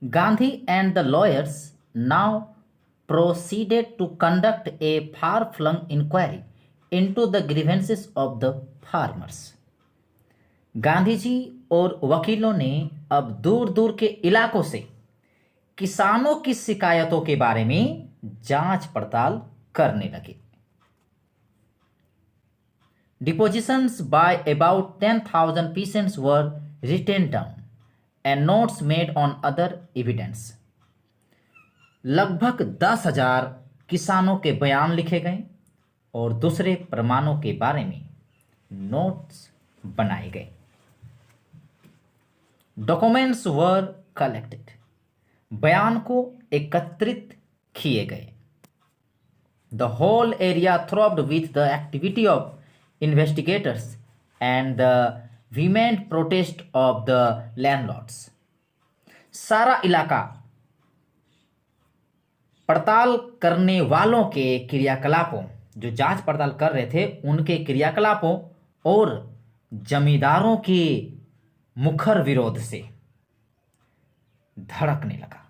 Gandhi and the lawyers now proceeded to conduct a far flung inquiry into the grievances of the farmers. Gandhi ji और वकीलों ने अब दूर दूर के इलाकों से किसानों की शिकायतों के बारे में जांच पड़ताल करने लगे. Depositions by about 10,000 peasants were written down and notes made on other evidence. लगभग 10,000 किसानों के बयान लिखे गए और दूसरे प्रमाणों के बारे में नोट्स बनाए गए. Documents were collected. बयान को एकत्रित किए गए. The whole area throbbed with the activity of investigators and the vehement protest of the landlords. सारा इलाका पड़ताल करने वालों के क्रियाकलापों, जो जांच पड़ताल कर रहे थे उनके क्रियाकलापों और जमींदारों के मुखर विरोध से धड़कने लगा.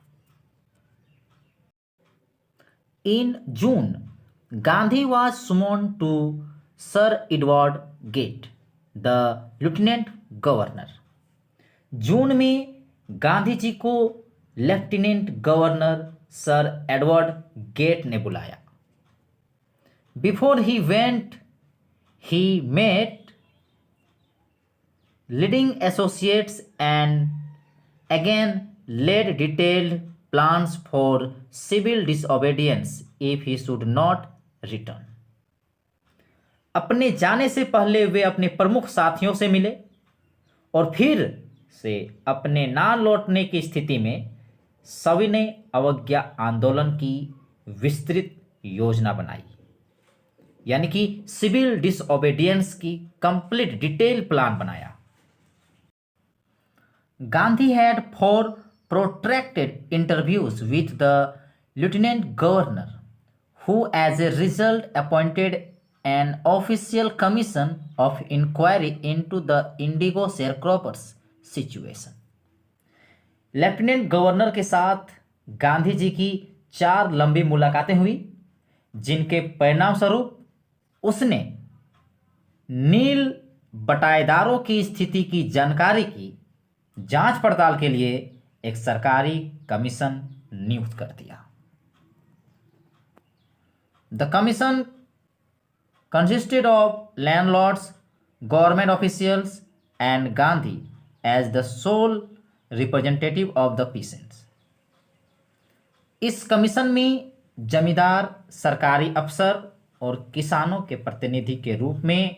In June, Gandhi was summoned to Sir Edward Gate, the lieutenant governor. जून में गांधी जी को lieutenant governor sir Edward Gait ने बुलाया. Before he went he met leading associates and again laid detailed plans for civil disobedience if he should not return. अपने जाने से पहले वे अपने प्रमुख साथियों से मिले और फिर से अपने ना लौटने की स्थिति में सविनय अवज्ञा आंदोलन की विस्तृत योजना बनाई, यानी कि सिविल डिसओबीडियंस की कंप्लीट डिटेल प्लान बनाया. Gandhi had 4 protracted interviews with the lieutenant governor, who as a result appointed an official commission of inquiry into the indigo sharecroppers situation. Lieutenant governor के साथ गांधी जी की 4 लंबी मुलाकातें हुई, जिनके परिणाम स्वरूप उसने नील बटाईदारों की स्थिति की जानकारी की जांच पड़ताल के लिए एक सरकारी कमीशन नियुक्त कर दिया. The commission consisted of landlords, government officials and Gandhi as the sole representative of the peasants. इस कमीशन में जमींदार, सरकारी अफसर और किसानों के प्रतिनिधि के रूप में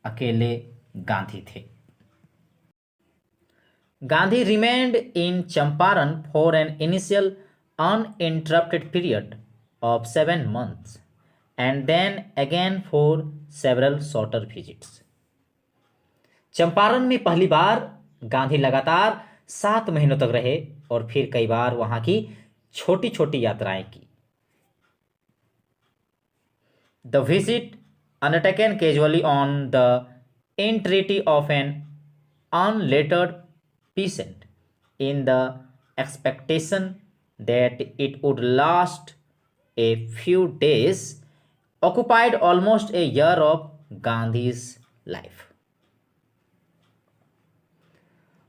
अकेले गांधी थे. Gandhi remained in Champaran for an initial uninterrupted period of 7 months and then again for several shorter visits. Champaran में पहली बार गांधी लगातार 7 महीनों तक रहे और फिर कई बार वहां की छोटी छोटी यात्राएं की. The visit, undertaken casually on the entreaty of an unlettered peasant in the expectation that it would last a few days, occupied almost a year of Gandhi's life.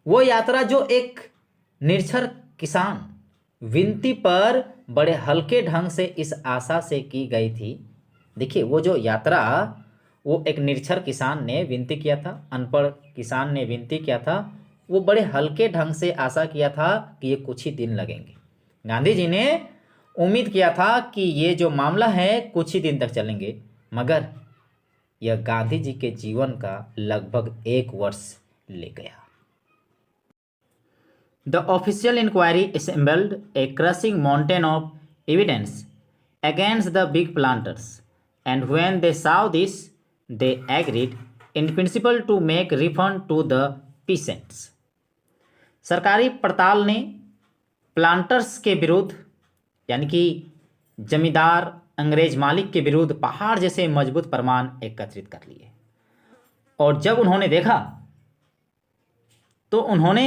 वो यात्रा जो एक निरक्षर किसान विनती पर बड़े हल्के ढंग से इस आशा से की गई थी. देखिए, वो जो यात्रा, वो एक निरक्षर किसान ने विनती किया था, अनपढ़ किसान ने विनती किया था, वो बड़े हल्के ढंग से आशा किया था कि ये कुछ ही दिन लगेंगे. गांधी जी ने उम्मीद किया था कि ये जो मामला है कुछ ही दिन तक चलेंगे, मगर यह गांधी जी के जीवन का लगभग 1 वर्ष ले गया. The official inquiry assembled a crushing mountain of evidence against the big planters, and when they saw this, they agreed in principle to make refund to the peasants. सरकारी पड़ताल ने प्लांटर्स के विरुद्ध, यानी कि जमींदार अंग्रेज मालिक के विरुद्ध पहाड़ जैसे मजबूत प्रमाण एकत्रित कर लिए, और जब उन्होंने देखा तो उन्होंने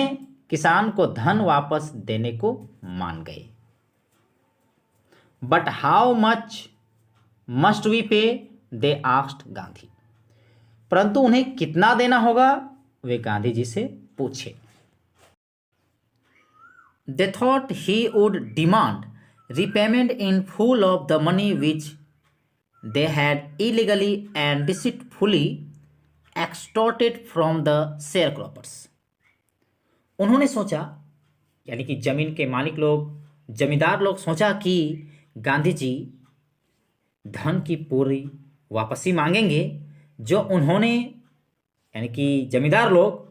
किसान को धन वापस देने को मान गए। But how much must we pay, they asked Gandhi. परंतु उन्हें कितना देना होगा, वे गांधी जी से पूछे। They thought he would demand repayment in full of the money which they had illegally and deceitfully extorted from the sharecroppers. उन्होंने सोचा, यानी कि जमीन के मालिक लोग, जमींदार लोग सोचा कि गांधी जी धन की पूरी वापसी मांगेंगे जो उन्होंने, यानी कि जमींदार लोग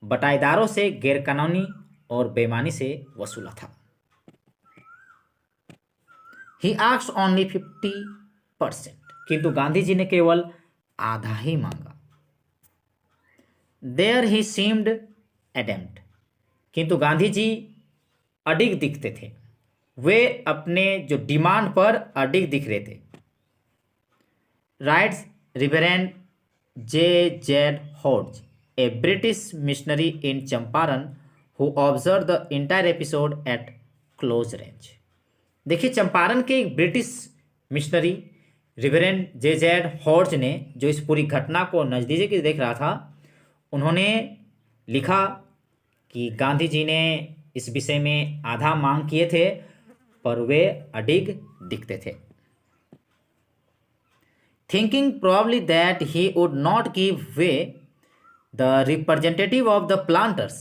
बटाईदारों से गैरकानूनी और बेईमानी से वसूला था। ही आस्क्ड ओनली 50%, किंतु गांधी जी ने केवल आधा ही मांगा। देयर ही सीम्ड एडम्प्ट, किंतु गांधी जी अडिग दिखते थे, वे अपने जो डिमांड पर अडिग दिख रहे थे। Rights reverend J.Z. Hodge, a British missionary in Champaran, who observed the entire episode at close range. देखिए, चंपारण के एक ब्रिटिश मिशनरी रिवरेंड J.Z. हॉर्ज ने, जो इस पूरी घटना को नज़दीक से देख रहा था, उन्होंने लिखा कि गांधी जी ने इस विषय में आधा मांग किए थे, पर वे अडिग दिखते थे। Thinking probably that he would not give way, the representative of the planters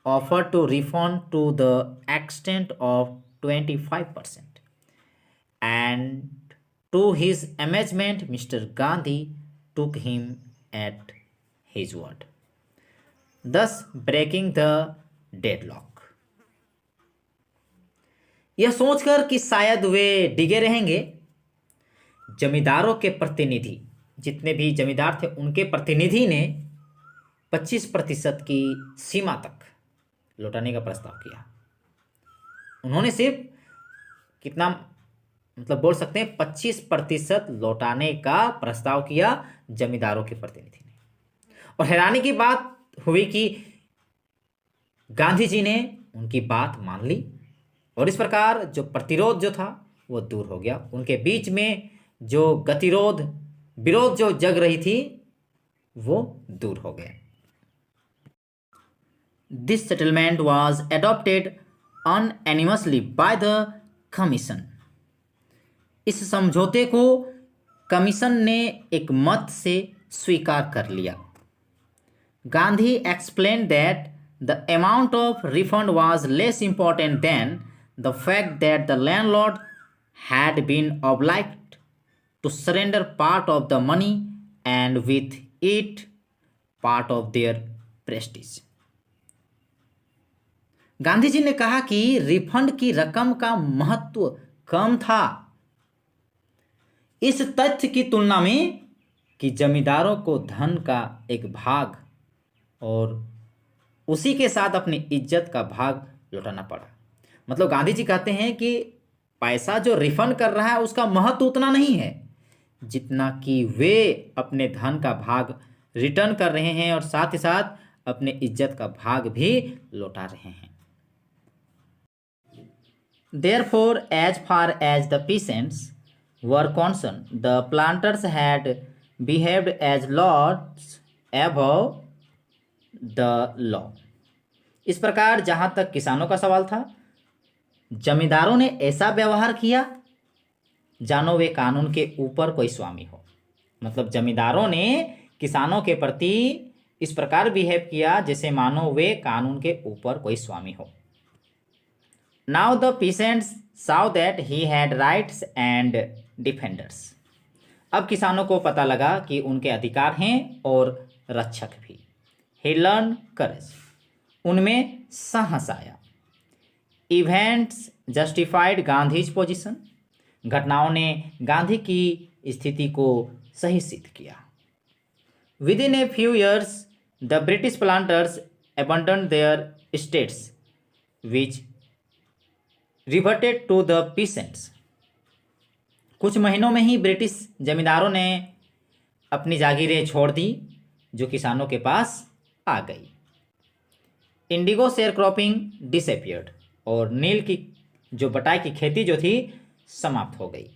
offered to refund to the extent of 25%. And to his amazement, Mr. Gandhi took him at his word, thus breaking the deadlock. यह सोचकर कि शायद वे डिगे रहेंगे, जमींदारों के प्रतिनिधि, जितने भी जमींदार थे उनके प्रतिनिधि ने 25% की सीमा तक लौटाने का प्रस्ताव किया। उन्होंने सिर्फ कितना, मतलब बोल सकते हैं 25% लौटाने का प्रस्ताव किया जमींदारों के प्रतिनिधि ने। और हैरानी की बात हुई कि गांधी जी ने उनकी बात मान ली और इस प्रकार जो प्रतिरोध जो था वो दूर हो गया। उनके बीच में जो गतिरोध, विरोध जो जग रही थी, वो दूर हो गए। This settlement was adopted unanimously by the commission. इस समझौते को कमीशन ने एक मत से स्वीकार कर लिया। Gandhi explain that the amount of refund was less important than the fact that the landlord had been obliged to surrender part of the money and with it part of their prestige. Gandhi ji ने कहा कि refund की रकम का महत्व कम था इस तथ्य की तुलना में कि जमींदारों को धन का एक भाग और उसी के साथ अपनी इज्जत का भाग लौटाना पड़ा। मतलब गांधी जी कहते हैं कि पैसा जो रिफंड कर रहा है उसका महत्व उतना नहीं है जितना कि वे अपने धन का भाग रिटर्न कर रहे हैं और साथ ही साथ अपने इज्जत का भाग भी लौटा रहे हैं। Therefore, as far as the peasants were concerned, the planters had behaved as lords above the law. इस प्रकार जहां तक किसानों का सवाल था, जमींदारों ने ऐसा व्यवहार किया जानो वे कानून के ऊपर कोई स्वामी हो। मतलब जमींदारों ने किसानों के प्रति इस प्रकार बिहेव किया जैसे मानो वे कानून के ऊपर कोई स्वामी हो। Now the peasants saw that he had rights and defenders. अब किसानों को पता लगा कि उनके अधिकार हैं और रक्षक भी। He learned courage. उनमें साहस आया। Events justified Gandhi's position. घटनाओं ने गांधी की स्थिति को सही सिद्ध किया। Within a few years, the British planters abandoned their estates, which reverted to the peasants. कुछ महीनों में ही ब्रिटिश जमींदारों ने अपनी जागीरें छोड़ दी जो किसानों के पास आ गई। Indigo share cropping disappeared. और नील की जो बटाई की खेती जो थी समाप्त हो गई।